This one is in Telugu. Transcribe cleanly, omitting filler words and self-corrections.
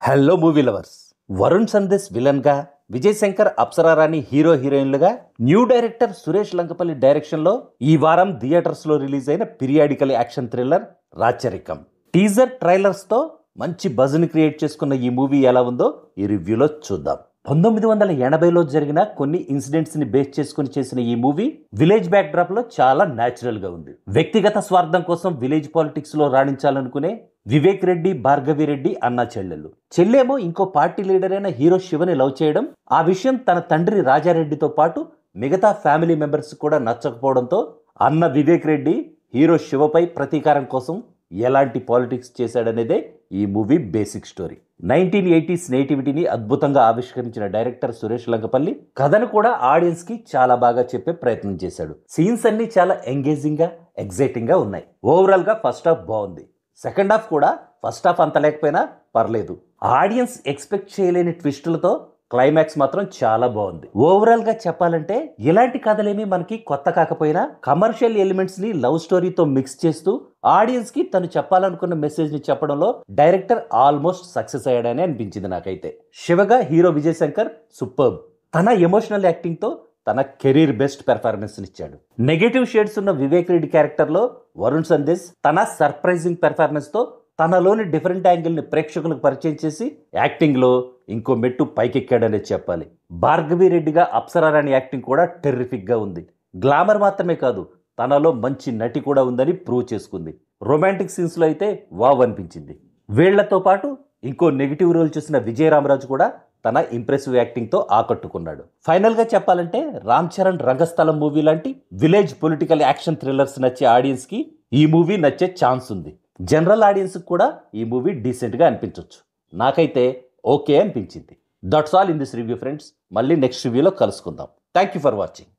Hello movie lovers. Varun Sandesh villain గా, విజయ్ శంకర్, అప్సరా రాణి హీరో హీరోయిన్లుగా, new director Suresh Lankapalli direction లో ఈ వారం థియేటర్స్ లో రిలీజ్ అయిన periodical action thriller Racharikam. Teaser trailers తో మంచి బజ్ ని క్రియేట్ చేసుకున్న ఈ మూవీ ఎలా ఉందో ఈ రివ్యూలో చూద్దాం. 1980లో జరిగిన కొన్ని ఇన్సిడెంట్స్ ని బేస్ చేసుకుని చేసిన ఈ మూవీ విలేజ్ బ్యాక్ డ్రాప్ లో చాలా న్యాచురల్ గా ఉంది. వ్యక్తిగత స్వార్థం కోసం విలేజ్ పాలిటిక్స్ లో రాణించాలనుకునే వివేక్ రెడ్డి, భార్గవి రెడ్డి అన్న చెల్లెళ్ళు. చెల్లేమో ఇంకో పార్టీ లీడర్ అయిన హీరో శివని లవ్ చేయడం, ఆ విషయం తన తండ్రి రాజారెడ్డితో పాటు మిగతా ఫ్యామిలీ మెంబర్స్ కూడా నచ్చకపోవడంతో అన్న వివేక్ రెడ్డి హీరో శివపై ప్రతీకారం కోసం ఎలాంటి పాలిటిక్స్ చేశాడనేదే ఈ మూవీ బేసిక్ స్టోరీ. 1980s నేటివిటీని అద్భుతంగా ఆవిష్కరించిన డైరెక్టర్ సురేష్ లంకపల్లి కథను కూడా ఆడియన్స్ కి చాలా బాగా చెప్పే ప్రయత్నం చేశాడు. సీన్స్ అన్ని చాలా ఎంగేజింగ్ గా, ఎగ్జైటింగ్ గా ఉన్నాయి. ఓవరాల్ గా ఫస్ట్ హాఫ్ బాగుంది. సెకండ్ హాఫ్ కూడా ఫస్ట్ హాఫ్ అంత లేకపోయినా పర్లేదు. ఆడియన్స్ ఎక్స్పెక్ట్ చేయలేని ట్విస్టులతో క్లైమాక్స్ మాత్రం చాలా బాగుంది. ఓవరాల్ గా చెప్పాలంటే ఇలాంటి కథలేమి మనకి కొత్త కాకపోయినా కమర్షియల్ ఎలిమెంట్స్ ని లవ్ స్టోరీతో మిక్స్ చేస్తూ ఆడియన్స్ కి తను చెప్పాలనుకున్న మెసేజ్ ని చెప్పడంలో డైరెక్టర్ ఆల్మోస్ట్ సక్సెస్ అయ్యాడని అనిపించింది నాకైతే. శివగా హీరో విజయ్ శంకర్ సూపర్బ్. తన ఎమోషనల్ యాక్టింగ్ తో తన కెరీర్ బెస్ట్ పెర్ఫార్మెన్స్ ఇచ్చాడు. నెగటివ్ షేడ్స్ ఉన్న వివేక్ రెడ్డి క్యారెక్టర్ లో వరుణ్ సందేశ్ తన సర్ప్రైజింగ్ పెర్ఫార్మెన్స్ తో తనలోని డిఫరెంట్ యాంగిల్ ని ప్రేక్షకులకు పరిచయం చేసి యాక్టింగ్ లో ఇంకో మెట్టు పైకెక్కాడనే చెప్పాలి. భార్గవి రెడ్డిగా అప్సరా రాణి యాక్టింగ్ కూడా టెర్రిఫిక్ గా ఉంది. గ్లామర్ మాత్రమే కాదు, తనలో మంచి నటి కూడా ఉందని ప్రూవ్ చేసుకుంది. రొమాంటిక్ సీన్స్ లో అయితే వావ్ అనిపించింది. వీళ్లతో పాటు ఇంకో నెగిటివ్ రోల్ చేసిన విజయ్ రామరాజు కూడా తన ఇంప్రెసివ్ యాక్టింగ్ తో ఆకట్టుకున్నాడు. ఫైనల్ గా చెప్పాలంటే రామ్ చరణ్ రంగస్థలం మూవీ లాంటి విలేజ్ పొలిటికల్ యాక్షన్ థ్రిల్లర్స్ నచ్చే ఆడియన్స్ కి ఈ మూవీ నచ్చే ఛాన్స్ ఉంది. జనరల్ ఆడియన్స్ కూడా ఈ మూవీ డీసెంట్ గా అనిపించవచ్చు. నాకైతే ఓకే అనిపించింది. That's all in this review friends. మళ్ళీ నెక్స్ట్ రివ్యూలో కలుసుకుందాం. Thank you for watching.